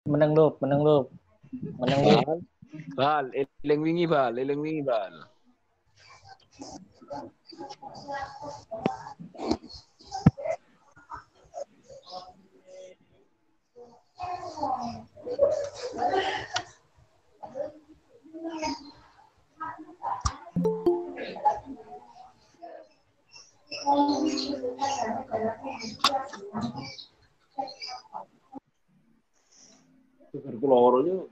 Meneng lup, meneng lup. Meneng lup. Bal, eling wingi bal, eling wingi bal. Seger keloronya.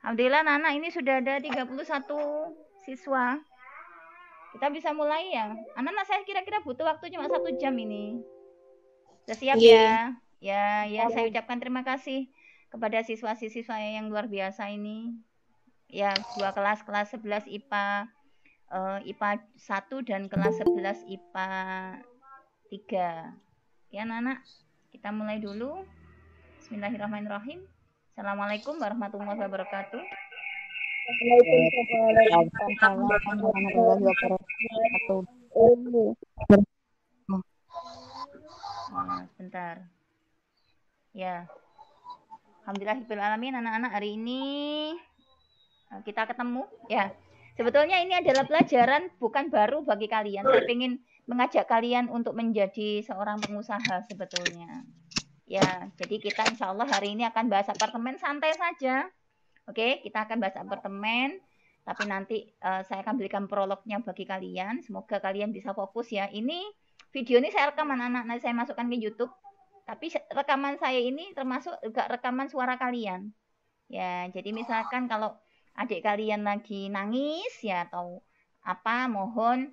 Alhamdulillah Nana ini sudah ada 31 siswa. Kita bisa mulai ya. Anak-anak saya kira-kira butuh waktu cuma 1 jam ini. Sudah siap ya? Ya, saya ucapkan terima kasih kepada siswa-siswa yang luar biasa ini. Ya, 2 kelas 11 IPA IPA 1 dan kelas 11 IPA 3. Ya, Nana, kita mulai dulu. Bismillahirrahmanirrahim. Assalamualaikum warahmatullahi wabarakatuh. Waalaikumsalam warahmatullahi wabarakatuh. Bentar. Ya. Alhamdulillahirrahmanirrahim, anak-anak hari ini kita ketemu ya. Sebetulnya ini adalah pelajaran bukan baru bagi kalian. Saya ingin mengajak kalian untuk menjadi seorang pengusaha sebetulnya. Ya, jadi kita insya Allah hari ini akan bahas apartemen santai saja. Oke, kita akan bahas apartemen. Tapi nanti saya akan berikan prolognya bagi kalian. Semoga kalian bisa fokus ya. Ini video ini saya rekam anak-anak, nanti saya masukkan ke YouTube. Tapi rekaman saya ini termasuk juga rekaman suara kalian. Ya, jadi misalkan kalau adik kalian lagi nangis ya atau apa, mohon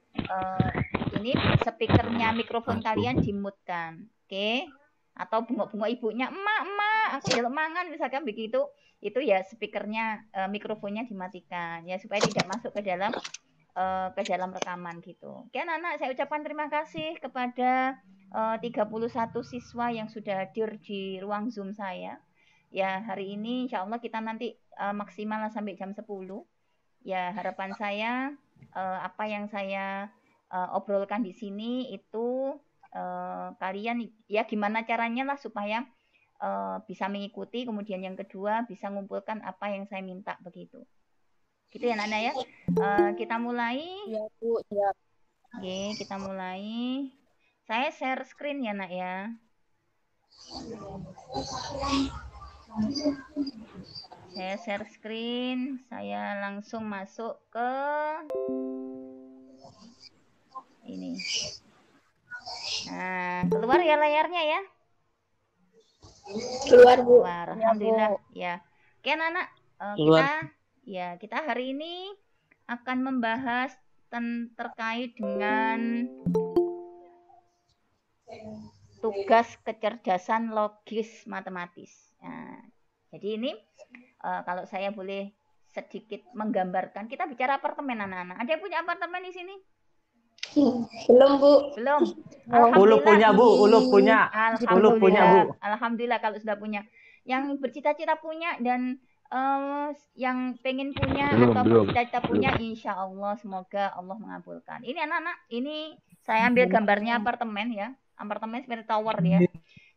ini speakernya mikrofon kalian dimutkan, oke? Atau bengok-bengok ibunya, emak, aku jaluk mangan misalkan begitu, itu ya speakernya mikrofonnya dimatikan ya supaya tidak masuk ke dalam rekaman gitu. Oke anak-anak, saya ucapkan terima kasih kepada 31 siswa yang sudah hadir di ruang Zoom saya. Ya, hari ini insya Allah kita nanti maksimal sampai jam 10. Ya, harapan saya apa yang saya obrolkan di sini itu kalian ya gimana caranya lah supaya bisa mengikuti. Kemudian yang kedua bisa mengumpulkan apa yang saya minta begitu. Gitu ya Nana ya. Kita mulai. Ya Bu, ya. Oke, kita mulai. Saya share screen ya Nak ya. Saya share screen, saya langsung masuk ke ini. Nah, keluar ya layarnya ya? Keluar Bu. Keluar, alhamdulillah ya. Oke anak-anak, kita hari ini akan membahas terkait dengan tugas kecerdasan logis matematis. Nah, jadi ini kalau saya boleh sedikit menggambarkan, kita bicara apartemen anak-anak. Ada yang punya apartemen di sini? Belum Bu. Belum. Ulu punya Bu, Ulu punya. Ulu punya Bu. Alhamdulillah kalau sudah punya. Yang bercita-cita punya dan yang pengen punya atau bercita-cita punya, insya Allah semoga Allah mengabulkan. Ini anak-anak, ini saya ambil gambarnya apartemen ya. Apartemen seperti tower ya.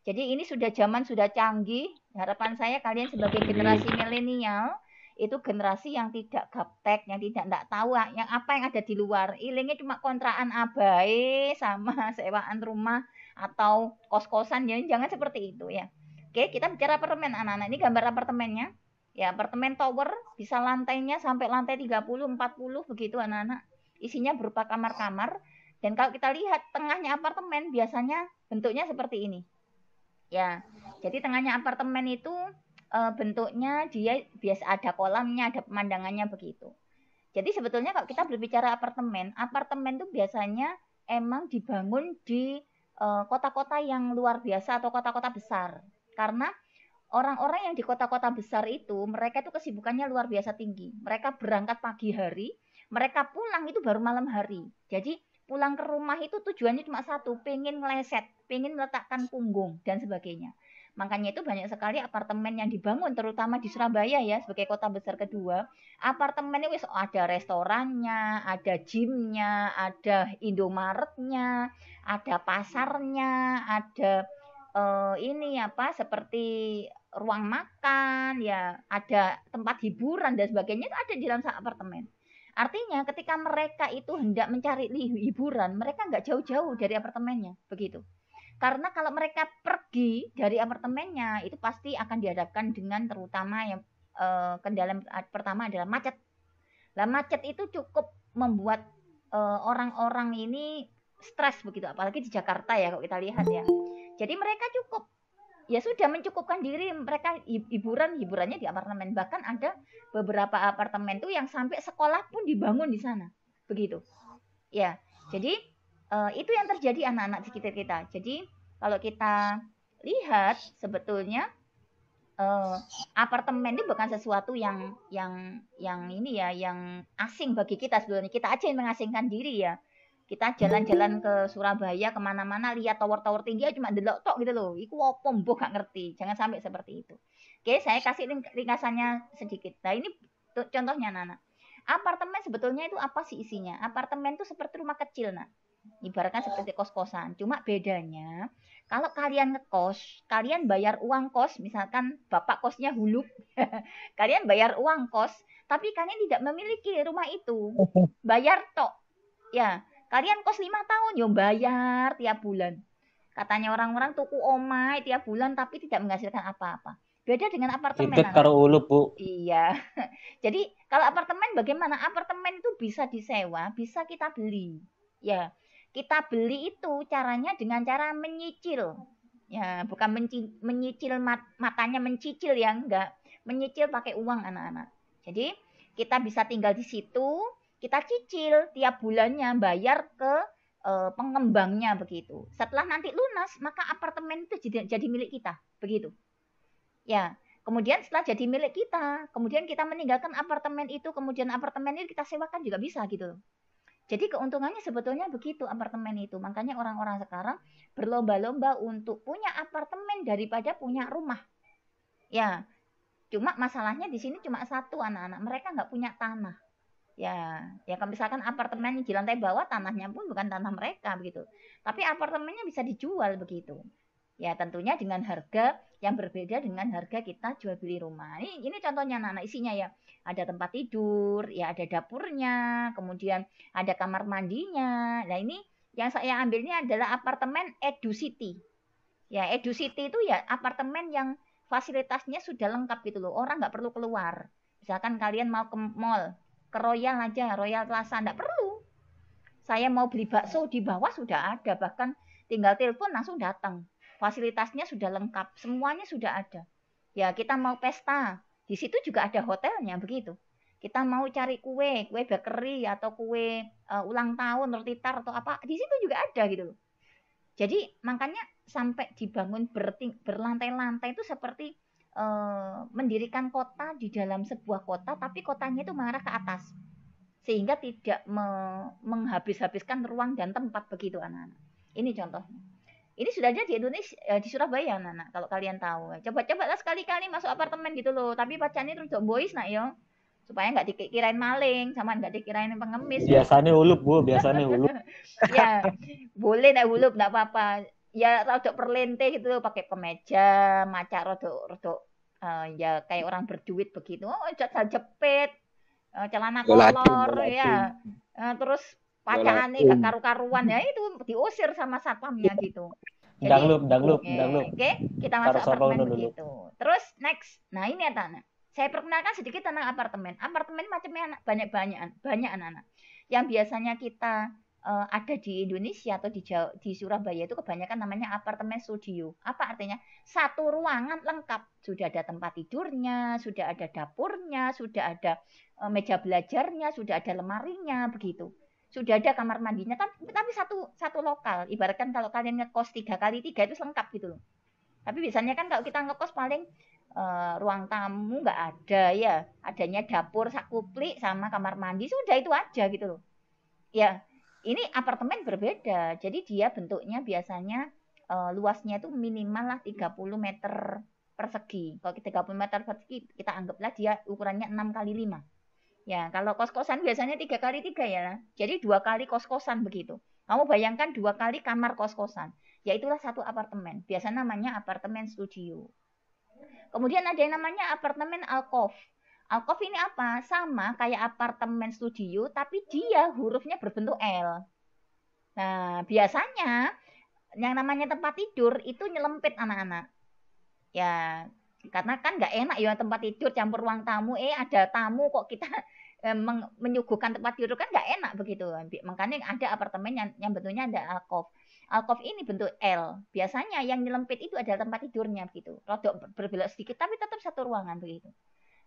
Jadi ini sudah zaman sudah canggih. Harapan saya kalian sebagai generasi milenial itu generasi yang tidak gaptek, yang tidak tahu yang apa yang ada di luar. Ilingnya cuma kontrakan abai sama sewaan rumah atau kos-kosan, jangan seperti itu ya. Oke, kita bicara apartemen anak-anak. Ini gambar apartemennya. Ya, apartemen tower bisa lantainya sampai lantai 30, 40 begitu anak-anak. Isinya berupa kamar-kamar. Dan kalau kita lihat tengahnya apartemen biasanya bentuknya seperti ini. Ya, jadi tengahnya apartemen itu bentuknya dia biasa ada kolamnya, ada pemandangannya begitu. Jadi sebetulnya kalau kita berbicara apartemen itu biasanya emang dibangun di kota-kota yang luar biasa atau kota-kota besar. Karena orang-orang yang di kota-kota besar itu mereka itu kesibukannya luar biasa tinggi. Mereka berangkat pagi hari, mereka pulang itu baru malam hari. Jadi pulang ke rumah itu tujuannya cuma satu, pengen ngeleset, pengen meletakkan punggung dan sebagainya. Makanya itu banyak sekali apartemen yang dibangun, terutama di Surabaya ya, sebagai kota besar kedua. Apartemen itu ada restorannya, ada gymnya, ada Indomaretnya, ada pasarnya, ada ini apa seperti ruang makan, ya ada tempat hiburan dan sebagainya, itu ada di dalam apartemen. Artinya ketika mereka itu hendak mencari hiburan, mereka nggak jauh-jauh dari apartemennya, begitu. Karena kalau mereka pergi dari apartemennya, itu pasti akan dihadapkan dengan terutama yang kendala pertama adalah macet. Nah, macet itu cukup membuat orang-orang ini stres begitu, apalagi di Jakarta ya kalau kita lihat ya. Jadi mereka cukup ya sudah mencukupkan diri, mereka hiburannya di apartemen. Bahkan ada beberapa apartemen tuh yang sampai sekolah pun dibangun di sana, begitu. Ya, jadi itu yang terjadi anak-anak di sekitar kita. Jadi kalau kita lihat sebetulnya apartemen itu bukan sesuatu yang ini ya, yang asing bagi kita sebetulnya. Kita aja yang mengasingkan diri ya. Kita jalan-jalan ke Surabaya kemana-mana lihat tower-tower tinggi cuma delok tok gitu loh. Iku opo mbok gak ngerti. Jangan sampai seperti itu. Oke, saya kasih ringkasannya sedikit. Nah, ini contohnya anak-anak. Apartemen sebetulnya itu apa sih isinya? Apartemen itu seperti rumah kecil, nah. Ibaratnya seperti kos-kosan. Cuma bedanya kalau kalian ngekos, kalian bayar uang kos, misalkan bapak kosnya huluk, kalian bayar uang kos, tapi kalian tidak memiliki rumah itu. Bayar tok. Ya, kalian kos 5 tahun, yo bayar tiap bulan. Katanya orang-orang tuku omah tiap bulan tapi tidak menghasilkan apa-apa. Beda dengan apartemen. Itu karo ulup, Bu. Iya. Jadi kalau apartemen bagaimana? Apartemen itu bisa disewa, bisa kita beli. Ya, kita beli itu caranya dengan cara menyicil. Ya, bukan menyicil matanya mencicil ya, enggak. Menyicil pakai uang anak-anak. Jadi kita bisa tinggal di situ, kita cicil tiap bulannya, bayar ke pengembangnya begitu. Setelah nanti lunas, maka apartemen itu jadi milik kita, begitu. Ya, kemudian setelah jadi milik kita, kemudian kita meninggalkan apartemen itu, kemudian apartemen ini kita sewakan juga bisa gitu. Jadi keuntungannya sebetulnya begitu apartemen itu. Makanya orang-orang sekarang berlomba-lomba untuk punya apartemen daripada punya rumah. Ya, cuma masalahnya di sini cuma satu anak-anak, mereka nggak punya tanah. Ya kalau misalkan apartemen di lantai bawah tanahnya pun bukan tanah mereka begitu. Tapi apartemennya bisa dijual begitu. Ya tentunya dengan harga yang berbeda dengan harga kita jual beli rumah. Ini contohnya anak-anak isinya ya. Ada tempat tidur, ya ada dapurnya, kemudian ada kamar mandinya. Nah ini yang saya ambilnya adalah apartemen EduCity. Ya EduCity itu ya apartemen yang fasilitasnya sudah lengkap gitu loh. Orang nggak perlu keluar. Misalkan kalian mau ke mall, ke Royal aja, Royal Plaza, nggak perlu. Saya mau beli bakso di bawah sudah ada, bahkan tinggal telepon langsung datang. Fasilitasnya sudah lengkap, semuanya sudah ada. Ya kita mau pesta, di situ juga ada hotelnya begitu. Kita mau cari kue bakery atau kue ulang tahun, roti tart atau apa, di situ juga ada gitu loh. Jadi makanya sampai dibangun berlantai-lantai itu seperti mendirikan kota di dalam sebuah kota, tapi kotanya itu mengarah ke atas, sehingga tidak menghabis-habiskan ruang dan tempat begitu anak-anak. Ini contohnya. Ini sudah ada di Indonesia, di Surabaya anak-anak, kalau kalian tahu. Coba-cobalah sekali-kali masuk apartemen gitu loh, tapi pacarnya terus boys nak yo, supaya nggak dikirain maling, sama nggak dikirain pengemis. Biasanya ulup, Bu, biasanya ulup. Ya, boleh nak ulup, nggak apa-apa. Ya rodok perlente gitu loh, pakai kemeja, macak rodok ya kayak orang berduit begitu. Oh, jepit, celana kolor ya. Terus pacarannya gak karu-karuan ya, itu diusir sama satpamnya gitu. Jadi, danglup. Oke, kita masuk apartemen begitu. Terus next. Nah, ini ya Tana. Saya perkenalkan sedikit tentang apartemen. Apartemen macamnya banyak anak-anak. Yang biasanya kita ada di Indonesia atau di Surabaya itu kebanyakan namanya apartemen studio. Apa artinya? Satu ruangan lengkap. Sudah ada tempat tidurnya, sudah ada dapurnya, sudah ada meja belajarnya, sudah ada lemarinya, begitu. Sudah ada kamar mandinya, tapi satu lokal. Ibaratkan kalau kalian ngekos 3x3 itu lengkap gitu loh. Tapi biasanya kan kalau kita ngekos paling ruang tamu nggak ada ya. Adanya dapur sakuplik sama kamar mandi, sudah itu aja gitu loh. Ya, ini apartemen berbeda. Jadi dia bentuknya biasanya luasnya itu minimal lah 30 meter persegi. Kalau 30 meter persegi kita anggaplah dia ukurannya 6 kali 5. Ya, kalau kos-kosan biasanya 3 kali 3 ya. Jadi 2 kali kos-kosan begitu. Kamu bayangkan 2 kali kamar kos-kosan. Ya itulah satu apartemen. Biasanya namanya apartemen studio. Kemudian ada yang namanya apartemen alkov. Alkov ini apa? Sama kayak apartemen studio, tapi dia hurufnya berbentuk L. Nah, biasanya yang namanya tempat tidur itu nyelempit anak-anak. Ya, karena kan nggak enak ya tempat tidur campur ruang tamu. Ada tamu kok kita menyuguhkan tempat tidur kan nggak enak begitu. Makanya ada apartemen yang bentuknya ada alkov. Alkov ini bentuk L. Biasanya yang nyelempit itu adalah tempat tidurnya begitu. Rodok berbelok sedikit tapi tetap satu ruangan begitu.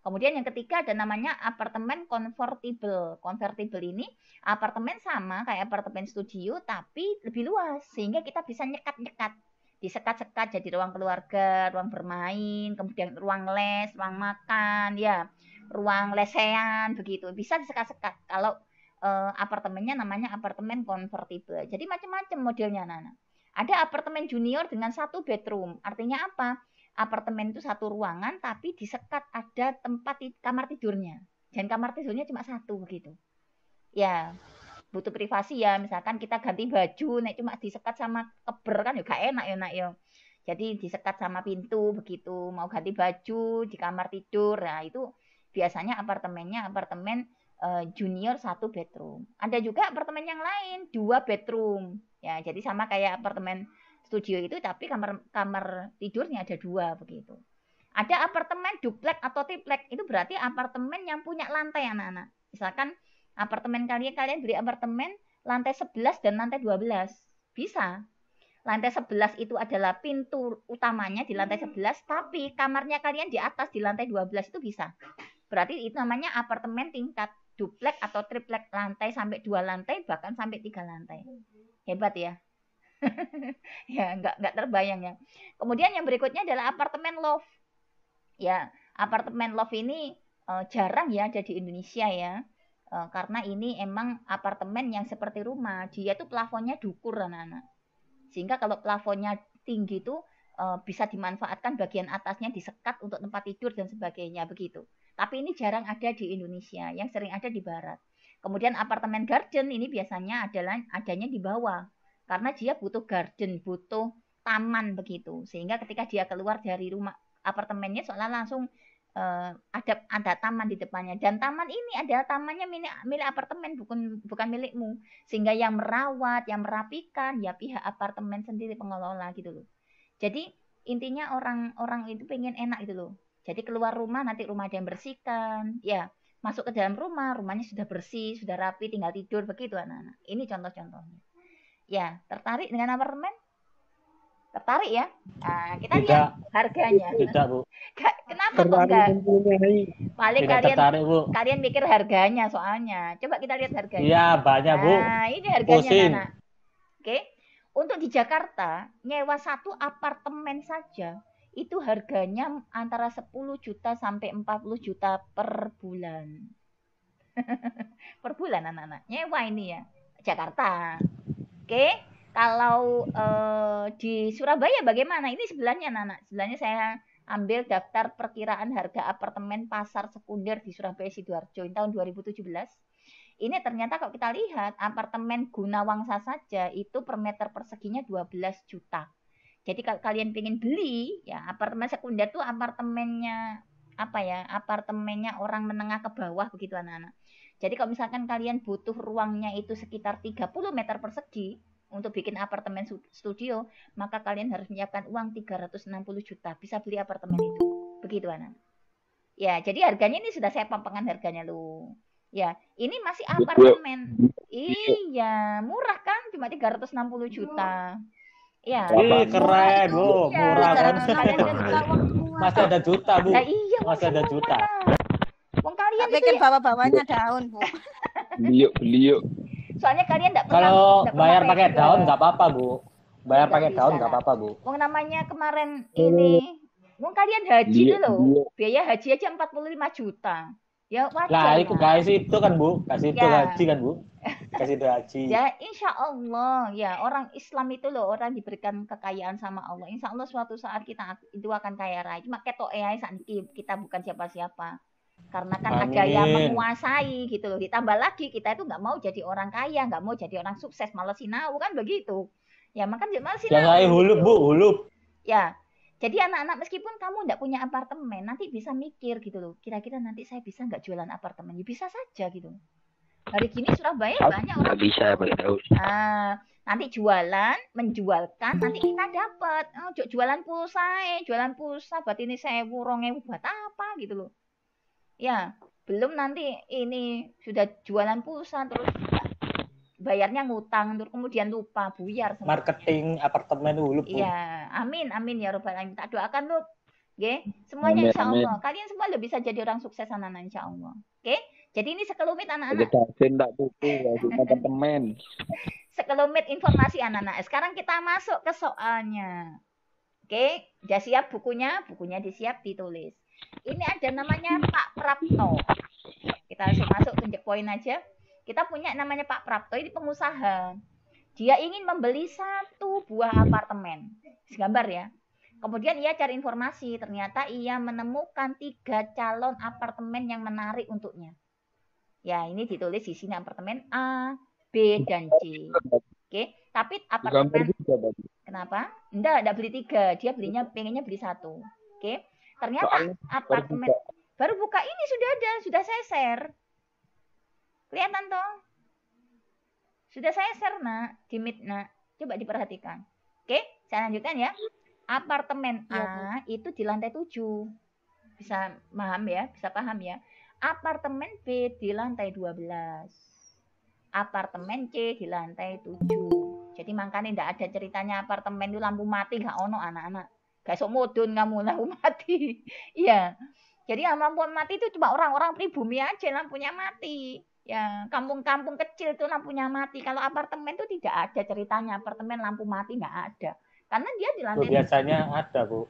Kemudian yang ketiga ada namanya apartemen convertible. Convertible ini apartemen sama kayak apartemen studio tapi lebih luas sehingga kita bisa nyekat-nyekat. Disekat-sekat jadi ruang keluarga, ruang bermain, kemudian ruang les, ruang makan, ya, ruang lesehan begitu. Bisa disekat-sekat kalau apartemennya namanya apartemen convertible. Jadi macam-macam modelnya, Nana. Ada apartemen junior dengan 1 bedroom. Artinya apa? Apartemen itu 1 ruangan, tapi disekat ada tempat kamar tidurnya. Dan kamar tidurnya cuma 1 begitu. Ya, butuh privasi ya. Misalkan kita ganti baju, nek cuma disekat sama keber kan juga enak ya, nak ya. Jadi disekat sama pintu begitu. Mau ganti baju di kamar tidur, nah itu biasanya apartemennya apartemen junior 1 bedroom. Ada juga apartemen yang lain 2 bedroom. Ya, jadi sama kayak apartemen studio itu tapi kamar tidurnya ada 2 begitu. Ada apartemen duplek atau triplek. Itu berarti apartemen yang punya lantai anak-anak. Misalkan apartemen kalian beli apartemen lantai 11 dan lantai 12. Bisa. Lantai 11 itu adalah pintu utamanya di lantai 11, tapi kamarnya kalian di atas di lantai 12 itu bisa. Berarti itu namanya apartemen tingkat duplek atau triplek, lantai sampai 2 lantai bahkan sampai 3 lantai. Hebat ya. Ya, enggak terbayang ya. Kemudian yang berikutnya adalah apartemen loft. Ya, apartemen loft ini jarang ya ada di Indonesia ya. Karena ini emang apartemen yang seperti rumah. Dia tuh plafonnya dukur anak-anak. Sehingga kalau plafonnya tinggi tuh bisa dimanfaatkan bagian atasnya disekat untuk tempat tidur dan sebagainya begitu. Tapi ini jarang ada di Indonesia, yang sering ada di barat. Kemudian apartemen garden ini biasanya adanya di bawah. Karena dia butuh garden, butuh taman begitu. Sehingga ketika dia keluar dari rumah apartemennya seolah langsung ada taman di depannya. Dan taman ini adalah tamannya milik apartemen, bukan milikmu. Sehingga yang merawat, yang merapikan ya pihak apartemen sendiri, pengelola gitu loh. Jadi intinya orang itu pengen enak gitu loh. Jadi keluar rumah nanti rumah ada yang bersihkan, ya masuk ke dalam rumahnya sudah bersih, sudah rapi, tinggal tidur begitu anak-anak. Ini contoh-contohnya. Ya, tertarik dengan apartemen? Tertarik ya? Nah, kita lihat harganya. Tidak, Bu. Kenapa kok enggak? Paling Tidak tertarik, Bu. kalian mikir harganya soalnya. Coba kita lihat harganya. Iya, banyak, Bu. Nah, ini harganya, Pusing. Nana. Oke. Untuk di Jakarta, nyewa 1 apartemen saja itu harganya antara 10 juta sampai 40 juta per bulan. Per bulan anak-anak. Nyewa ini ya. Jakarta. Oke. Kalau di Surabaya bagaimana? Ini sebelahnya anak-anak. Sebelahnya saya ambil daftar perkiraan harga apartemen pasar sekunder di Surabaya Sidoarjo tahun 2017. Ini ternyata kalau kita lihat apartemen Gunawangsa saja itu per meter perseginya 12 juta. Jadi kalau kalian pengen beli ya apartemen sekunder tuh apartemennya apa ya? Apartemennya orang menengah ke bawah begitu anak-anak. Jadi kalau misalkan kalian butuh ruangnya itu sekitar 30 meter persegi untuk bikin apartemen studio, maka kalian harus menyiapkan uang 360 juta bisa beli apartemen itu. Begitu anak. Ya, jadi harganya ini sudah saya pampangkan harganya loh. Ya, ini masih apartemen. Iya, murah kan? Cuma 360 juta. Ya. Ih, keren, Bu. Iya, Murah kan. Masih Masih ada juta, Bu. Nah, iya, Masih ada juta. Wong kalian tak itu pikir ya, bawa-bawanya daun, Bu. Beli yuk. soalnya kalian enggak pernah Kalau nggak pernah bayar pakai PSBB. daun nggak apa-apa, Bu. Bayar Nggak pakai bisa. daun nggak apa-apa, Bu. Wong namanya kemarin ini, wong kalian haji Iya, tuh loh. iya. Biaya haji aja 45 juta. Ya wajar. Lah, itu lah. guys itu kan, Bu. Kasih itu Ya. gaji kan, Bu. kasih doa haji. Ya, insya Allah ya orang Islam itu loh orang diberikan kekayaan sama Allah. Insya Allah suatu saat kita itu akan kaya raya. Cuma ketok saniki kita bukan siapa-siapa. Karena kan ada yang menguasai gitu loh. Ditambah lagi kita itu nggak mau jadi orang kaya, nggak mau jadi orang sukses, malah sinau kan begitu. Ya makanya malah sinau. Yang saya hulup bu, hulup. Ya. Jadi anak-anak meskipun kamu nggak punya apartemen, nanti bisa mikir gitu loh. Kira-kira nanti saya bisa nggak jualan apartemen? Ya bisa saja gitu. Hari gini Surabaya banyak orang bisa tahu. Nanti jualan, menjualkan, nanti kita dapat. Oh, jualan pulsa, buat ini 1.000, 2.000 buat apa gitu loh. Ya, belum nanti ini sudah jualan pulsa terus bayarnya ngutang terus kemudian lupa buyar semua. Marketing apartemen dulu. Iya, amin ya robbal alamin. Tak doakan lu. Oke, semuanya insya Allah. Kalian semua udah bisa jadi orang sukses anak-anak insya Allah. Oke, jadi ini sekelumit anak-anak. Apartemen. Sekelumit informasi anak-anak. Sekarang kita masuk ke soalnya. Oke, udah siap bukunya? Bukunya disiap ditulis. Ini ada namanya Pak Prapto. Kita langsung masuk tunjuk poin aja. Kita punya namanya Pak Prapto, ini pengusaha. Dia ingin membeli 1 buah apartemen. Gambar ya. Kemudian ia cari informasi, ternyata ia menemukan 3 calon apartemen yang menarik untuknya. Ya, ini ditulis di sini apartemen A, B, dan C. Oke, tapi apartemen kenapa? Enggak beli 3, dia pengennya beli 1. Oke. Ternyata apartemen baru buka ini sudah saya share. Kelihatan toh? Sudah saya share nak, di Meet nak. Coba diperhatikan. Oke, saya lanjutkan ya. Apartemen A itu di lantai 7. Bisa paham ya? Apartemen B di lantai 12. Apartemen C di lantai 7. Jadi makanya tidak ada ceritanya apartemen itu lampu mati nggak ono anak-anak. Gak sok mudun kamu lampu mati. Iya. Jadi lampu mati itu cuma orang-orang pribumi aja lampunya mati. Ya, kampung-kampung kecil itu lampunya mati. Kalau apartemen itu tidak ada ceritanya apartemen lampu mati nggak ada. Karena dia di lantai biasanya ada, Bu.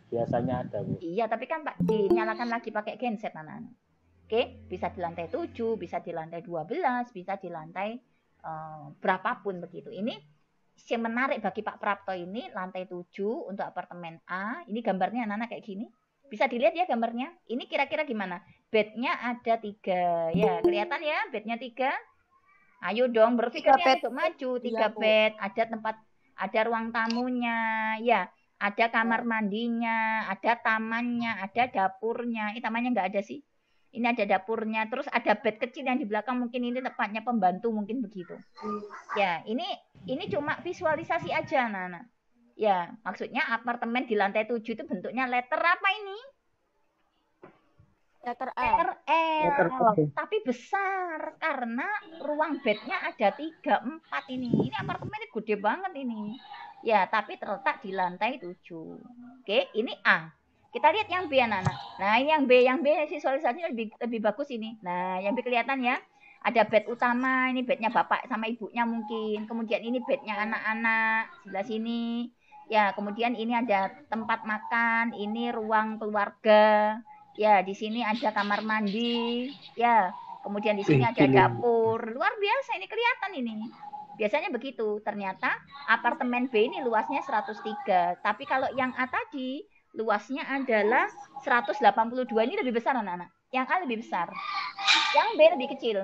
Iya, tapi kan Pak dinyalakan lagi pakai genset anak-anak. Oke, bisa di lantai 7, bisa di lantai 12, bisa di lantai berapapun begitu. Ini yang menarik bagi Pak Prapto ini lantai 7 untuk apartemen A. Ini gambarnya anak-anak kayak gini. Bisa dilihat ya gambarnya. Ini kira-kira gimana? Bednya ada 3. Ya, kelihatan ya bednya 3. Ayo dong berpikirnya untuk maju. 3 bed, ada tempat, ada ruang tamunya, ya, ada kamar mandinya, ada tamannya, ada dapurnya. Ini tamannya nggak ada sih. Ini ada dapurnya, terus ada bed kecil yang di belakang, mungkin ini tempatnya pembantu, mungkin begitu. Ya, ini cuma visualisasi aja, anak-anak. Ya, maksudnya apartemen di lantai 7 itu bentuknya letter apa ini? Letter L. Tapi besar, karena ruang bednya ada 3, 4 ini. Ini apartemennya gede banget ini. Ya, tapi terletak di lantai 7. Oke, ini A. Kita lihat yang B anak-anak. Nah, ini yang B visualisasinya lebih bagus ini. Nah, yang B kelihatan ya. Ada bed utama, ini bednya bapak sama ibunya mungkin. Kemudian ini bednya anak-anak sebelah sini. Ya, kemudian ini ada tempat makan, ini ruang keluarga. Ya, di sini ada kamar mandi. Ya, kemudian di sini ada dapur. Luar biasa ini kelihatan ini. Biasanya begitu. Ternyata apartemen B ini luasnya 103. Tapi kalau yang A tadi luasnya adalah 182. Ini lebih besar anak-anak. Yang A lebih besar. Yang B lebih kecil.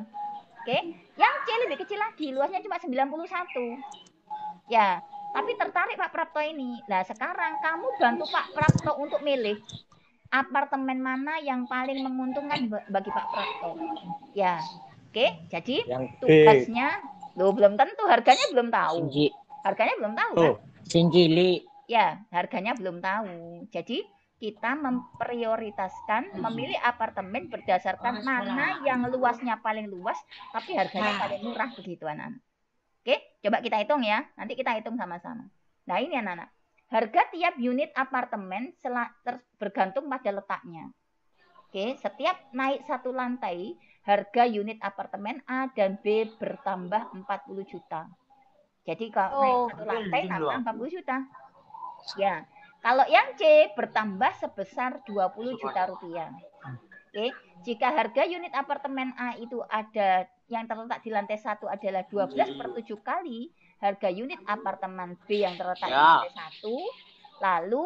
Oke. Yang C lebih kecil lagi. Luasnya cuma 91. Ya. Tapi tertarik Pak Prapto ini. Nah sekarang kamu bantu Pak Prapto untuk milih apartemen mana yang paling menguntungkan bagi Pak Prapto. Ya. Oke. Jadi tugasnya. Loh belum tentu. Harganya belum tahu. Harganya belum tahu kan? Singgili. Ya, harganya belum tahu. Jadi kita memprioritaskan memilih apartemen berdasarkan mana yang luasnya paling luas, tapi harganya paling murah begitu anak-anak. Oke, coba kita hitung ya. Nanti kita hitung sama-sama. Nah ini anak-anak. Harga tiap unit apartemen bergantung pada letaknya. Oke, setiap naik 1 lantai, harga unit apartemen A dan B bertambah 40 juta. Jadi kalau naik 1 lantai tambah 40 juta. Ya, kalau yang C bertambah sebesar 20 juta rupiah. Oke, jika harga unit apartemen A itu ada yang terletak di lantai 1 adalah 12/7 kali harga unit apartemen B yang terletak di lantai 1, lalu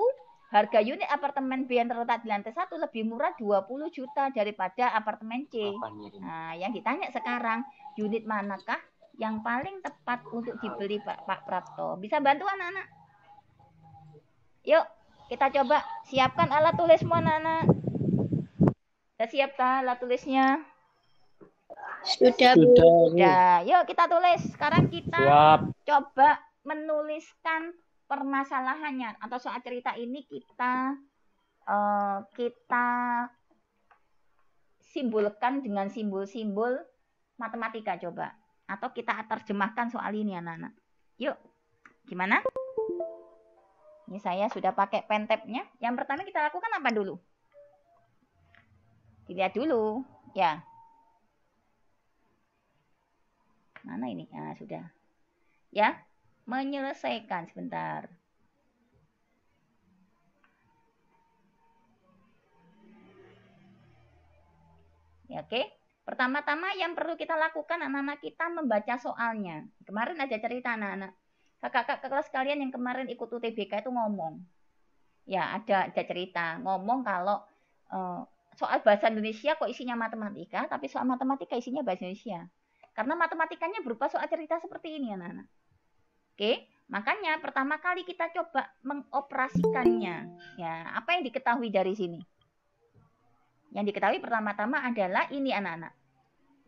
harga unit apartemen B yang terletak di lantai 1 lebih murah 20 juta daripada apartemen C. Nah, yang ditanya sekarang, unit manakah yang paling tepat untuk dibeli Pak Prapto? Bisa bantu anak-anak? Yuk, kita coba siapkan alat tulismu anak-anak. Sudah siap kah alat tulisnya? Sudah, Bu. Sudah. Yuk kita tulis. Sekarang kita coba menuliskan permasalahannya atau soal cerita ini kita simbolkan dengan simbol-simbol matematika coba. Atau kita terjemahkan soal ini anak-anak. Yuk, gimana? Ini saya sudah pakai pen tab-nya. Yang pertama kita lakukan apa dulu? Dilihat dulu, ya. Mana ini? Nah, sudah. Ya, menyelesaikan sebentar. Ya, oke. Pertama-tama yang perlu kita lakukan anak-anak kita membaca soalnya. Kemarin ada cerita anak-anak. Kakak-kakak kelas kalian yang kemarin ikut UTBK itu ngomong. Ya, ada cerita. Ngomong kalau soal bahasa Indonesia kok isinya matematika, tapi soal matematika isinya bahasa Indonesia. Karena matematikanya berupa soal cerita seperti ini anak-anak. Oke, makanya pertama kali kita coba mengoperasikannya. Ya, apa yang diketahui dari sini? Yang diketahui pertama-tama adalah ini anak-anak.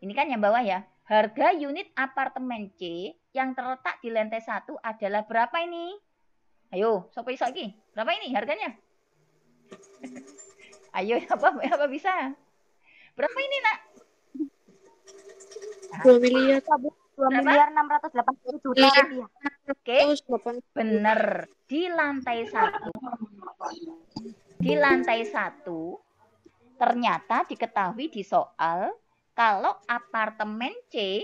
Ini kan yang bawah ya. Harga unit apartemen C yang terletak di lantai 1 adalah berapa ini? Ayo, siapa iso iki? Berapa ini harganya? Ayo, apa bisa? Berapa ini, Nak? 2 miliar. 2 miliar 680 juta rupiah. Oke, benar. Di lantai 1. Di lantai 1 ternyata diketahui di soal kalau apartemen C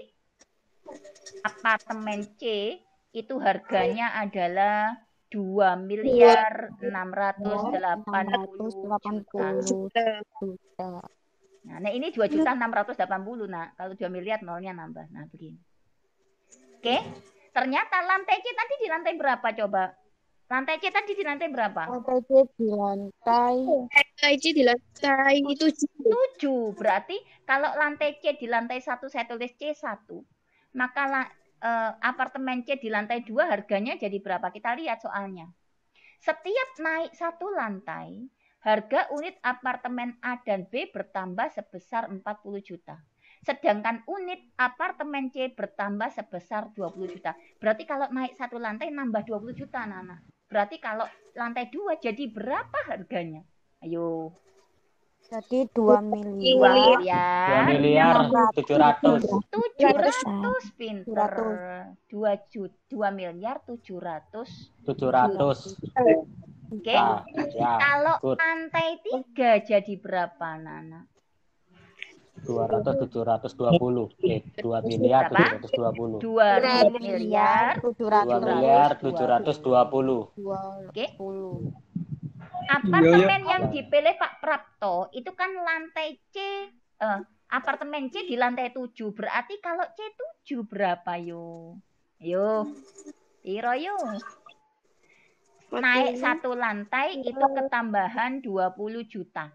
itu harganya adalah 2 miliar 680 juta. Nah, ini 2 juta 680, nah. Kalau 2 miliar nolnya nambah. Nah, begini. Oke, ternyata lantai C tadi di lantai berapa coba? Lantai C tadi di lantai berapa? Lantai C di lantai 7. Berarti kalau lantai C di lantai 1 saya tulis C1, maka apartemen C di lantai 2 harganya jadi berapa? Kita lihat soalnya. Setiap naik 1 lantai, harga unit apartemen A dan B bertambah sebesar 40 juta. Sedangkan unit apartemen C bertambah sebesar 20 juta. Berarti kalau naik 1 lantai nambah 20 juta anak-anak. Berarti kalau lantai 2 jadi berapa harganya? Ayo. Jadi 2 miliar. 2 miliar 700. 700 pinter. 2 miliar 700. 700. Oke. Ya, kalau good. lantai 3 jadi berapa, Nana? 200 720. 2 miliar Berapa? 720. 2 miliar 2 miliar 720. Oke. Apartemen yang dipilih Pak Prapto itu kan lantai C. Apartemen C di lantai 7. Berarti kalau C7 berapa yo? Yo. Piro yo? Naik 1 lantai itu ketambahan 20 juta.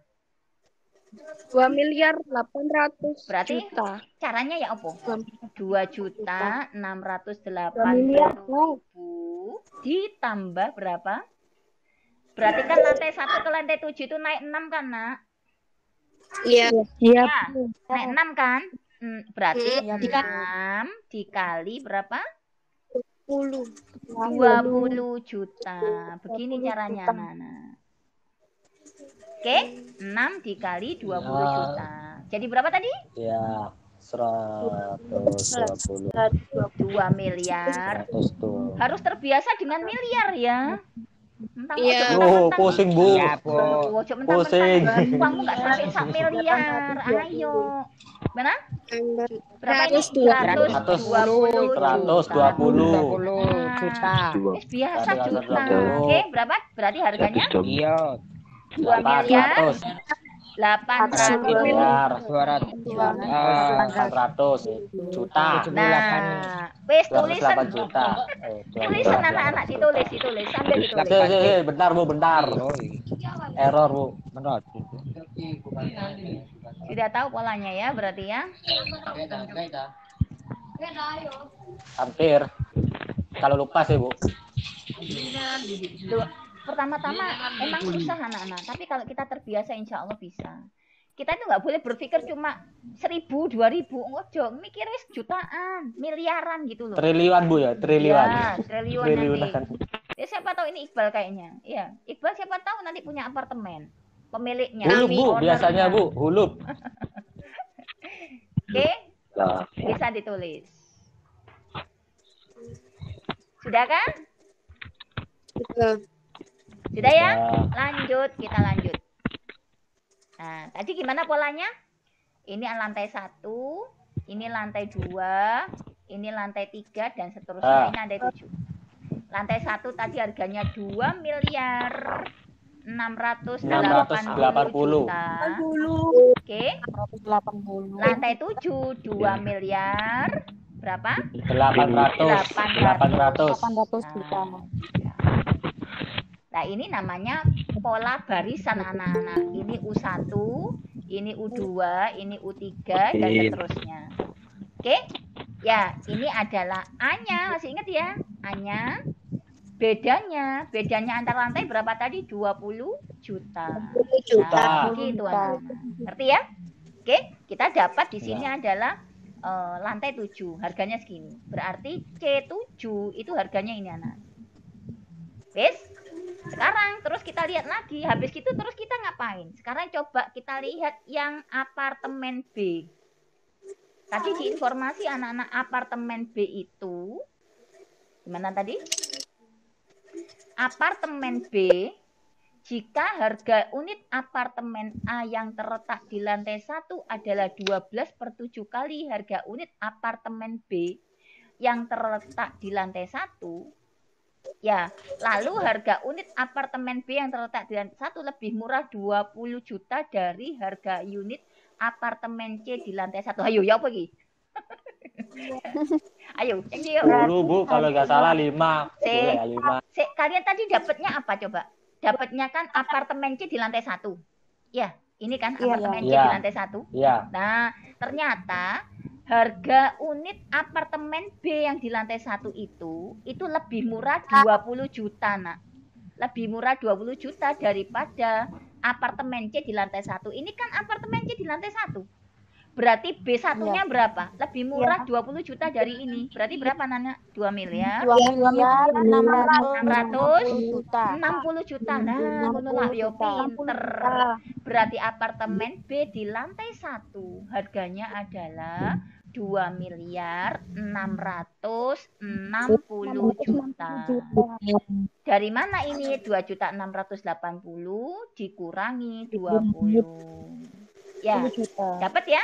2 miliar 800 Berarti juta. caranya ya apa? 2 juta 680 ribu ditambah berapa? Berarti kan lantai 1 ke lantai 7 itu naik 6 kan, Nak? Iya. Ya, naik 6 kan? Berarti 6 dikali berapa? 20 juta. Begini caranya, Nana. Oke, 6 dikali 20 juta. Jadi berapa tadi? Ya, 120. 2 miliar. 100 Harus terbiasa dengan miliar ya. Iya. Oh, pusing, Bu. Pusing. Uangmu nggak sampai 1 miliar. Ayo. Mana? Berapa ini? 120 juta. Biasa juta. Oke, berapa? Berarti harganya? 2 miliar 800. 800. miliar, 200 400 juta, Nah, wes 208 tulisan. juta. Tulisan anak-anak ditulis sambil ditulis. Bentar Bu, bentar. Error Bu. Sudah tahu polanya ya berarti ya. Hampir. Kalau lupa sih Bu. Tuh, pertama-tama emang susah anak-anak, tapi kalau kita terbiasa insya Allah bisa. Kita itu nggak boleh berpikir cuma 1.000, 2.000, ojo, mikir wis jutaan, miliaran gitu loh. Triliunan Bu ya, triliunan. Ya, triliunan nanti. Ya, siapa tahu ini Iqbal kayaknya. Iya, Iqbal siapa tahu nanti punya apartemen. Pemiliknya. Hulup Bu, biasanya Bu, hulup. Oke, bisa ditulis. Sudah kan? Sudah ya? Lanjut, kita lanjut. Nah, tadi gimana polanya? Ini lantai 1, ini lantai 2, ini lantai 3, dan seterusnya. Ini lantai 7. Lantai 1 tadi harganya 2 miliar 680 juta. Oke. Lantai 7 2 miliar berapa? 800 juta. Nah, ini namanya pola barisan anak-anak. Ini U1, ini U2, ini U3, dan seterusnya. Oke? Ya, ini adalah A-nya. Masih ingat ya? A-nya. Bedanya antar lantai berapa tadi? 20 juta. Nah, gitu anak-anak. Ngerti ya? Oke, kita dapat di sini adalah lantai 7. Harganya segini. Berarti C7 itu harganya ini anak. Wes? Sekarang terus kita lihat lagi, habis gitu terus kita ngapain? Sekarang coba kita lihat yang apartemen B. Tadi di informasi anak-anak apartemen B itu gimana tadi? Apartemen B, jika harga unit apartemen A yang terletak di lantai 1 adalah 12/7 kali harga unit apartemen B yang terletak di lantai 1, ya, lalu harga unit apartemen B yang terletak di lantai 1 lebih murah 20 juta dari harga unit apartemen C di lantai 1. Ayo, ya apa lagi? Ayo, yang dia. Dulu Bu, kalau nggak salah 5. Kalian tadi dapatnya apa coba? Dapatnya kan apartemen C di lantai 1. Ya, ini kan apartemen C di lantai 1. Iya. Nah, ternyata harga unit apartemen B yang di lantai 1 itu lebih murah 20 juta, Nak. Lebih murah 20 juta daripada apartemen C di lantai 1. Ini kan apartemen C di lantai 1. Berarti B1-nya berapa? Lebih murah 20 juta dari ini. Berarti berapa, Nana? 2 miliar? 660 juta. Nah, menolak yo pinter. Berarti apartemen B di lantai 1 harganya adalah 2 miliar 660 juta. Dari mana ini? 2.680 dikurangi 20. Ya, dapat ya?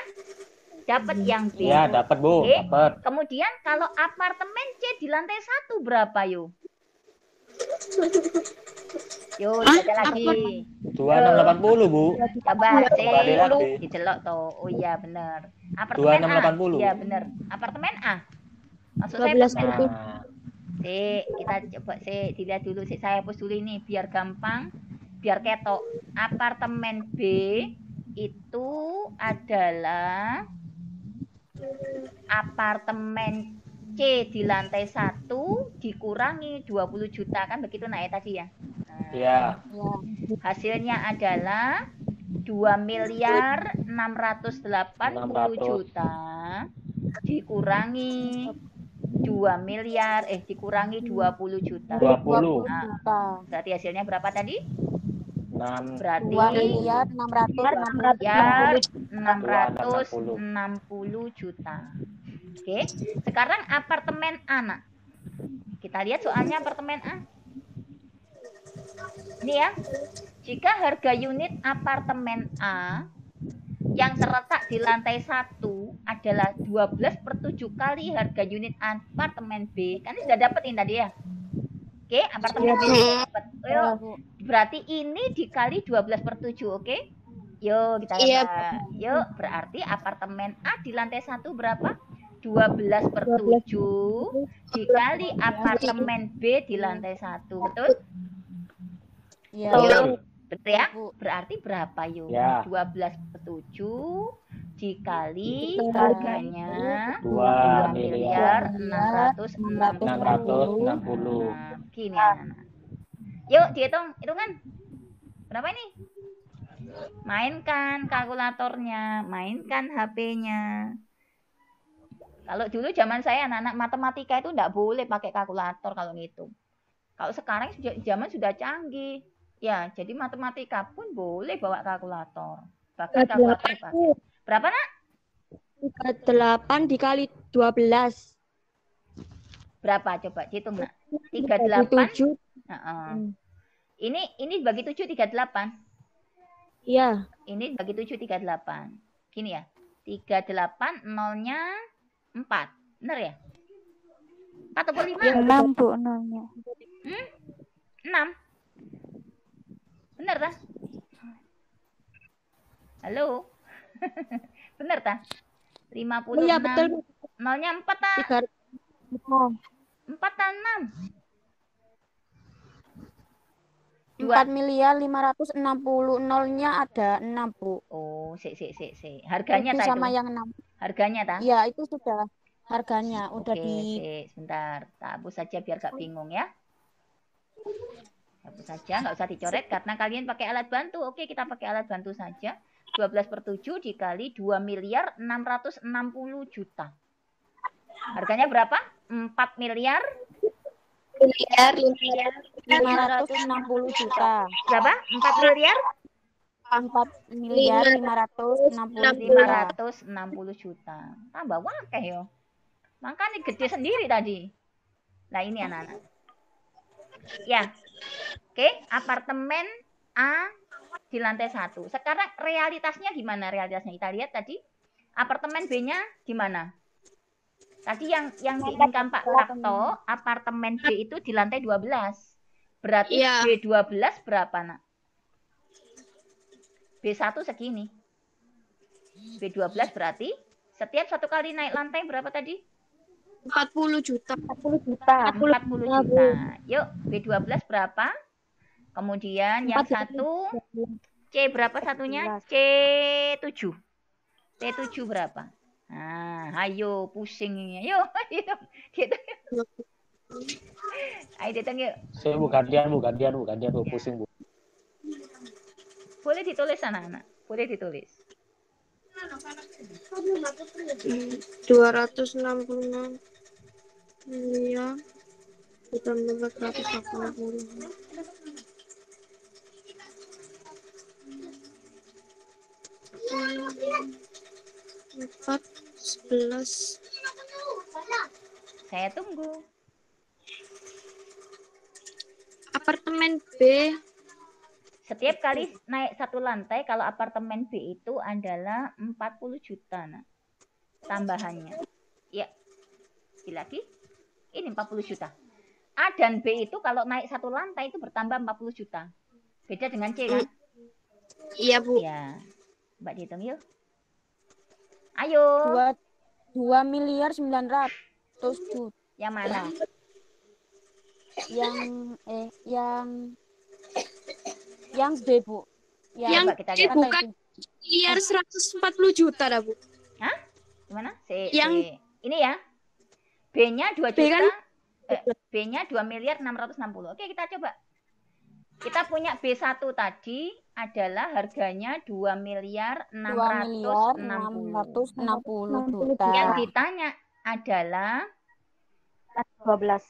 Dapat yang B. Ya, dapat Bu, dapat. Kemudian kalau apartemen C di lantai 1 berapa yuk? Yuk, baca lagi. 2680 Bu. Coba C dicelok toh. Oh iya benar. Apartemen A. Iya benar. Apartemen A. Maksud saya apartemen A. C, kita coba C dilihat dulu. C, saya hapus dulu ini biar gampang, biar ketok. Apartemen B itu adalah apartemen C di lantai 1 dikurangi 20 juta kan begitu Nak ya tadi ya. Iya. Hasilnya adalah 2 miliar 680 juta dikurangi 2 miliar dikurangi 20 juta. 20. Nah, berarti hasilnya berapa tadi? Berarti 2 miliar 660 juta. Oke, sekarang apartemen A, Nak. Kita lihat soalnya apartemen A. Ini ya. Jika harga unit apartemen A yang terletak di lantai 1 adalah 12/7 kali harga unit apartemen B. Kan sudah dapetin tadi ya. Oke, apartemen B dapat. Berarti ini dikali 12/7, oke? Yuk kita Iya. coba. Yuk, berarti apartemen A di lantai 1 berapa? 12/7 dikali apartemen B di lantai 1. Betul? Iya. Yuk, betul ya? Bu. Berarti berapa yuk? Ya. 12/7 dikali Dikali harganya 2.660.000. 2.660.000. Nah, begini anak-anak. Yuk dihitung, hitungan. Berapa ini? Mainkan kalkulatornya, mainkan HP-nya. Kalau dulu zaman saya anak-anak matematika itu enggak boleh pakai kalkulator kalau ngitung. Kalau sekarang zaman sudah canggih. Ya, jadi matematika pun boleh bawa kalkulator. Bahkan kalkulator pakai. Berapa, Nak? 38 dikali 12. Berapa coba dihitung, Nak? 38. 7. Heeh. Ini bagi 7 38. Iya. Ini bagi 7 38. Gini ya. 38 nolnya 4. Benar ya? 4 atau 5? 6 Bu nolnya. 6. Benar tak? Halo? Benar tak? 56. Iya betul. Nolnya 4 tak? 4 tak 6? 4.560.000 nolnya ada 6 Bu. Oh, sik. Harganya tak sama itu? yang 6. Harganya tak? Iya, itu sudah harganya udah Oke, di sik, sebentar. Tak hapus saja biar gak bingung ya. Hapus saja, nggak usah dicoret karena kalian pakai alat bantu. Oke, kita pakai alat bantu saja. 12/7 dikali 2.660.000.000. Harganya berapa? 4.560.000.000. Berapa? 4 miliar? 4.560.000.000. juta. Tambah wakeh yo. Makanya gede sendiri tadi. Nah, ini anak-anak. Ya. Oke, apartemen A di lantai 1. Sekarang realitasnya gimana? Realitasnya kita lihat tadi. Apartemen B-nya gimana? Tadi yang diinginkan Pak Takto, apartemen B itu di lantai 12. Berarti Iya. B12 berapa, Nak? B1 segini. B12 berarti setiap satu kali naik lantai berapa tadi? 40 juta. 40 juta. Yuk, B12 berapa? Kemudian yang satu C berapa satunya? C7. C7 berapa? Nah, ayo pusing ini. Ayo, hitung. Ayo hitung yuk. Saya Bu gantian Bu, pusing Bu. Boleh ditulis anak-anak. Boleh ditulis. 266 miliar ditambah 480. 11. Saya tunggu. Apartemen B. Setiap kali naik satu lantai, kalau apartemen B itu adalah 40 juta. Nah, tambahannya. Ya. Lagi. Ini 40 juta. A dan B itu kalau naik satu lantai itu bertambah 40 juta. Beda dengan C kan? Iya, Bu. Ya. Mbak dihitung yuk. Ayo. 2.900.000.000. Yang mana? Yang B, Bu. Coba kita lihat. Bukan miliar 140 juta dah, Bu. Hah? Gimana? Yang- ini ya. B-nya 2 B juta. kan- B-nya 2.660.000. Oke, kita coba. Kita punya B1 tadi adalah harganya 2.660.000. 2.660 juta. Yang ditanya adalah 12.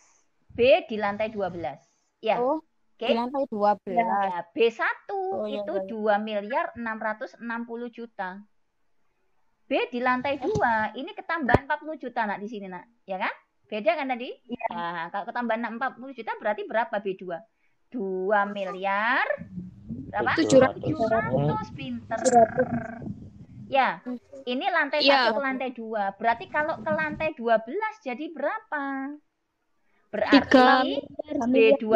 B di lantai 12. Ya. Oh, Oke. di lantai 12. Ya, B1 iya, itu iya. 2.660.000.000 juta. B di lantai 2, ini ketambahan 40 juta nak di sini nak, ya kan? Beda kan tadi? Nah, kalau ketambahan 40 juta berarti berapa B2? 2 miliar berapa? 700 pinter. Ya, ini lantai 1 ke lantai 2. Berarti kalau ke lantai 12 jadi berapa? Berarti B12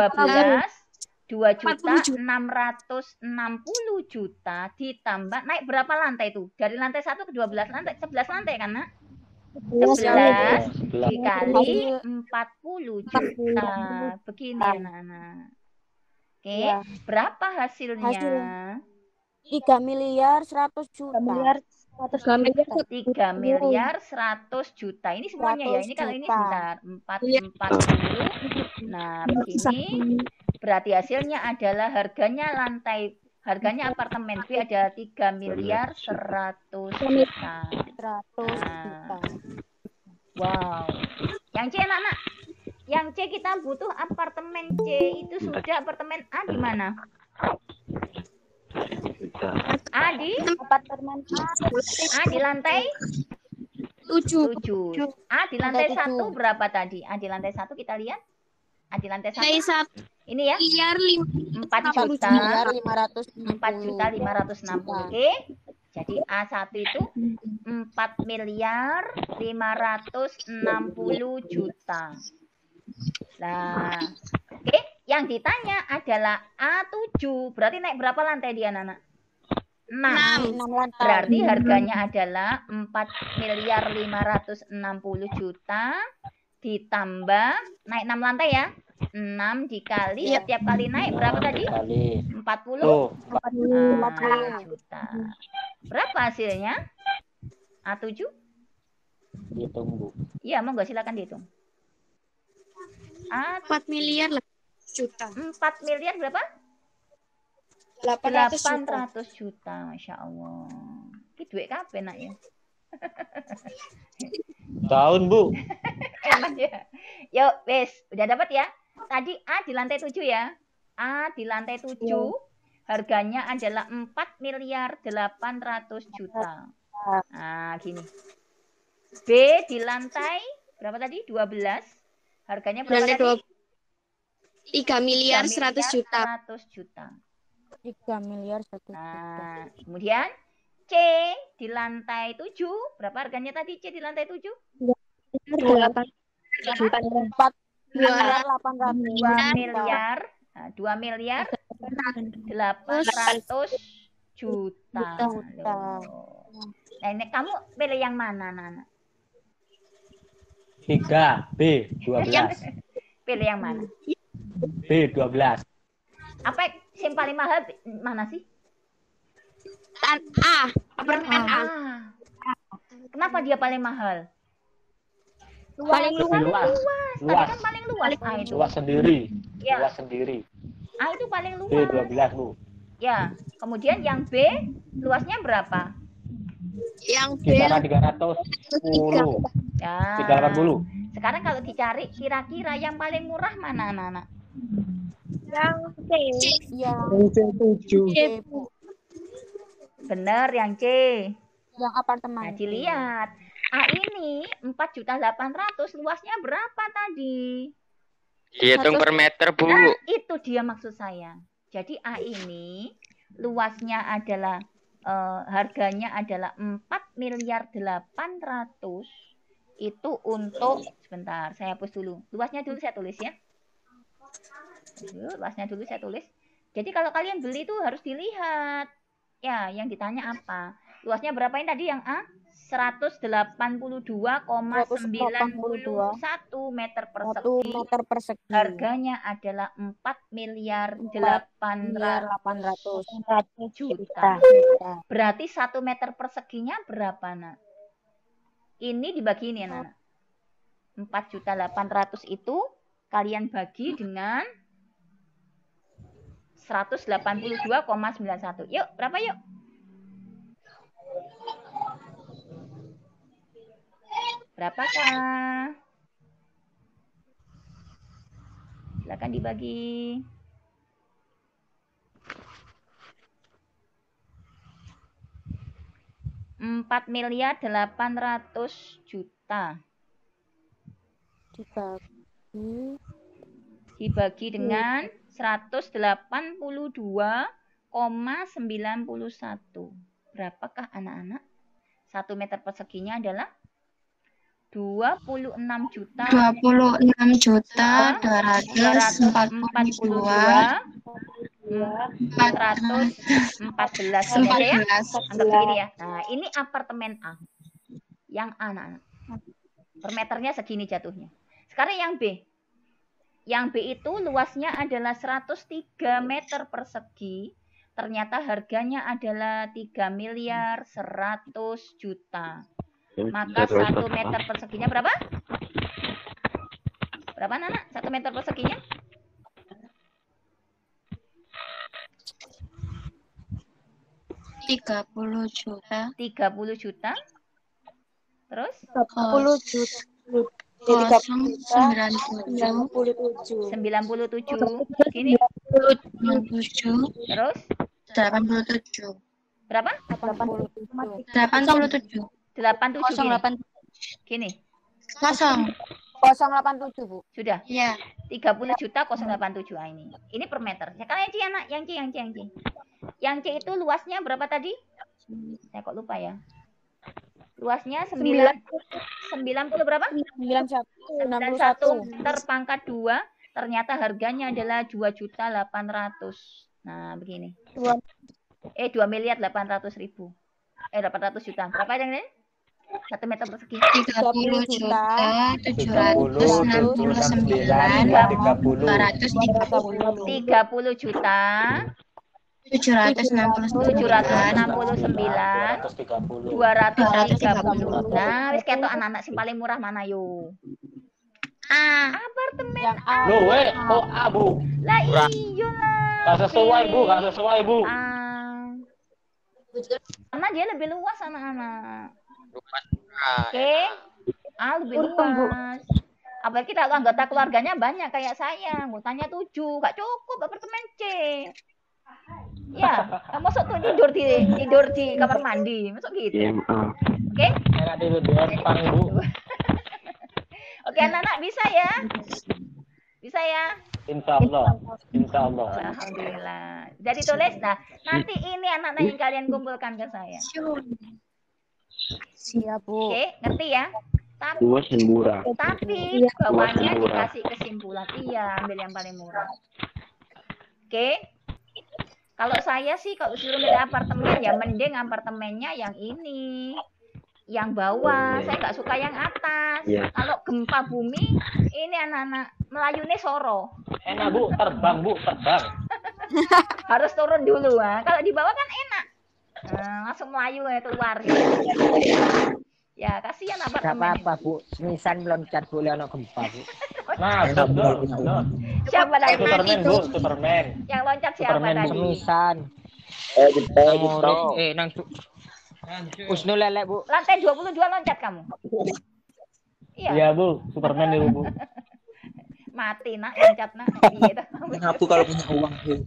2.660 juta ditambah naik berapa lantai itu? Dari lantai 1 ke 12 lantai, 11 lantai kan, Nak? 11 dikali 40 juta. Begini anak-anak. Oke, berapa hasilnya? 3 miliar 100 juta. 3 miliar 100 juta. Ini semuanya ya. Ini kalau ini sebentar. 440. Nah, begini. Berarti hasilnya adalah harganya apartemen B ada 3 miliar 100 juta. 100 juta. Wow. Yang C anak-anak. Yang C kita butuh apartemen C itu sudah apartemen A di mana? A di Apartemen A di lantai 7. 7. A di lantai 1 berapa tadi? A di lantai 1 kita lihat. A di lantai 1. Ini ya. 4 juta 4.560. Oke. Jadi A1 itu 4 miliar 560 juta. Nah, oke, yang ditanya adalah A7. Berarti naik berapa lantai dia, Nana? 6. Berarti harganya adalah 4 miliar 560 juta ditambah naik 6 lantai ya. 6 dikali setiap kali naik berapa tadi? 40 juta. Berapa hasilnya? A7? Dihitung, Bu. Iya, monggo silakan dihitung. 4 miliar juta. 4 miliar berapa? 800 juta. Masya Allah. Ini duit kabeh nak ya. Tahun, Bu. Emang ya. Yuk, wes, udah dapat ya. Tadi A di lantai 7 ya. A di lantai 7 harganya adalah 4 miliar 800 juta. Nah, gini. B di lantai berapa tadi? 12. Harganya berapa tadi? 3 miliar 100 juta. 100 juta. 3 miliar 100 juta. Nah, kemudian C di lantai 7. Berapa harganya tadi C di lantai 7? 2 miliar. Nah, 2 miliar 800 juta. Loh. Nah, ini kamu pilih yang mana, Nana? 3, B, 12. Pilih yang mana? B, 12. Apa yang paling mahal mana sih? A, apartemen A. Kenapa dia paling mahal? Paling luas. Tadi Luas. kan paling luas A itu. Luas sendiri. Ya. Luas sendiri. A itu paling luas. B, 12, Bu. Ya. Kemudian yang B luasnya berapa? Yang B Kisaran 310. Ya. 380. Sekarang kalau dicari kira-kira yang paling murah mana, anak-anak? yang C. Bener, yang C. Yang apartemen. Nah, dilihat. A ini 4.800.000, luasnya berapa tadi? Dihitung per meter, Bu. Nah, itu dia maksud saya. Jadi A ini luasnya adalah harganya adalah 4 miliar 800. Itu untuk sebentar, saya hapus dulu. Luasnya dulu saya tulis ya. Luasnya dulu saya tulis. Jadi kalau kalian beli itu harus dilihat. Ya, yang ditanya apa? Luasnya berapa ini tadi yang A? 182,91 meter persegi. Harganya adalah 4 miliar 800 juta. Berarti 1 meter perseginya berapa, Nak? Ini dibagi ini, Nak. 4.800.000 itu kalian bagi dengan 182,91. Yuk, berapa yuk? Berapakah? Silakan dibagi. 4 miliar 800 juta. Dibagi dengan 182,91. Berapakah anak-anak? 1 meter perseginya adalah 26.242.242 414 ini aja ya. Anggap segini ya. Nah, ini apartemen A. Yang A, per meternya segini jatuhnya. Sekarang yang B. Yang B itu luasnya adalah 103 meter persegi. Ternyata harganya adalah 3.100.000.000. Maka 1 meter perseginya berapa? Berapa Nana? 1 meter perseginya? 30 juta. 30 juta. Terus? 40 juta. 97. 97. Gini. 97. Terus? 87. Berapa? 87. 87 gini. 08. Gini. Kosong. 087, Bu. Sudah. Ya. 30 juta 087 ini. Ini per meter. Sekarang yang C anak, yang C. Yang C itu luasnya berapa tadi? Saya kok lupa ya. Luasnya 90 berapa? 91. Terpangkat 2. Ternyata harganya adalah 2.800.000. Nah, begini. 2.800.000. 800 juta. Berapa yang ini? 1 meter persegi. 30 juta 769 30 juta 230. Nah, wis ketok anak-anak sing paling murah mana yo? Apartemen Yang A. Loh, kok A, Bu? lah iya lah. Gak sesuai, Bu. Gak sesuai, Bu. Karena dia lebih luas anak-anak. Oke. Lebih luas. Apalagi kalau anggota keluarganya banyak kayak saya, anggotanya 7, gak cukup apartemen C. Ya, masuk tuh tidur di kamar mandi, masuk gitu. Oke? Enak tidur di empang, Bu. Oke, anak-anak bisa ya? Bisa ya? Insya Allah. Alhamdulillah. Jadi tulis, nah nanti ini anak-anak yang kalian kumpulkan ke saya. Siap, Bu. Oke, ngerti ya? Tapi Iya. bawahnya dikasih kesimpulan. Iya, ambil yang paling murah. Oke. Kalau saya sih kalau suruh milih apartemen ya mending apartemennya yang ini. Yang bawah, saya nggak suka yang atas. Kalau gempa bumi, ini anak-anak melayunya soro. Enak, Bu. Terbang, Bu. Terbang. Harus turun dulu. Kalau di bawah kan enak. Langsung melayu keluar. Ya, kasihan apartemen. apa Bu, nisan meloncat boleh anak gempa Bu. Nah, betul. Siapa tadi? Superman, Bu. Superman. Yang loncat siapa Superman, tadi? Semisan. Nang Usnul lelek Bu. Lantai 22 loncat kamu. Iya. Iya, Bu. Superman itu, Bu. Mati nak loncat nak. Iya. Ngapu kalau punya uang Bu.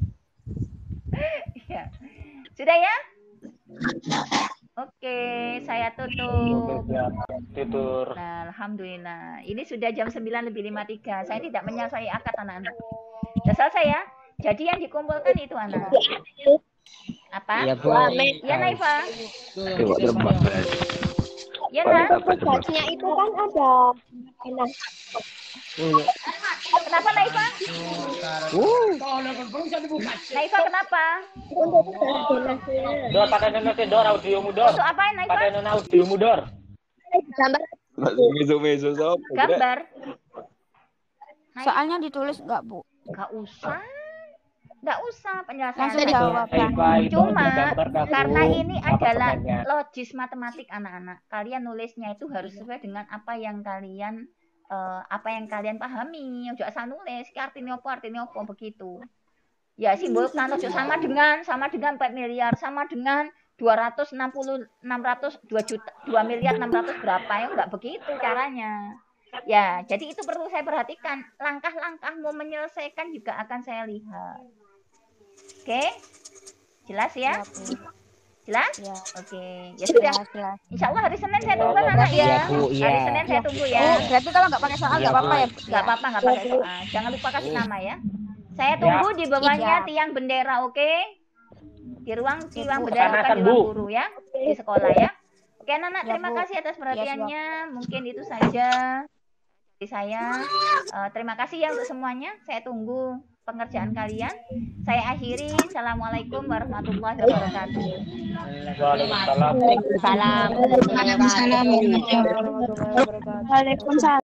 Iya. Sudah ya? Oke, saya tutup. Tidur. Nah, alhamdulillah. Ini sudah jam 9:53. Saya tidak menyelesaikan akad anak-anak. Sudah selesai ya? Jadi yang dikumpulkan itu anak. Apa? Iya Bu. Iya Naifa. Iya Nah, nak. tugasnya itu kan ada. Nah, Kenapa Naifa? Naifa kenapa? Dor, pakai nenote Dor, audiomu Dor. Untuk apa Naifa? Pakai nenote audiomu Dor. gambar. Meso-meso sob. Gambar. Soalnya ditulis enggak, Bu? Nggak usah. Nggak usah penjelasan. Langsung dijawab. Cuma karena ini adalah logis matematik anak-anak. Kalian nulisnya itu harus sesuai dengan apa yang kalian pahami. Ojo asal nulis ki artine opo begitu. Ya simbol nano sama dengan 4 miliar sama dengan 2.600.000.000 berapa ya enggak begitu caranya. Ya, jadi itu perlu saya perhatikan. Langkah-langkahmu menyelesaikan juga akan saya lihat. Oke? Jelas ya? Jelas? Ya. Oke. Ya sudah. Jelas. Insya Allah hari Senin saya tunggu anak ya. Iya, Bu, iya. Hari Senin saya tunggu ya. Berarti kalau nggak pakai soal nggak apa-apa ya, Bu? Nggak apa-apa, nggak pakai soal. Jangan lupa kasih nama ya. Saya tunggu di bawahnya tiang bendera, oke? Di ruang bendera bukan di ruang guru ya. Di sekolah ya. Oke, Nana, Ya, terima Bu. kasih atas perhatiannya. Mungkin itu saja dari saya. Terima kasih ya untuk semuanya. Saya tunggu pengerjaan kalian. Saya akhiri. Assalamualaikum warahmatullahi wabarakatuh. Waalaikumsalam. Waalaikumsalam warahmatullahi wabarakatuh. Waalaikumsalam.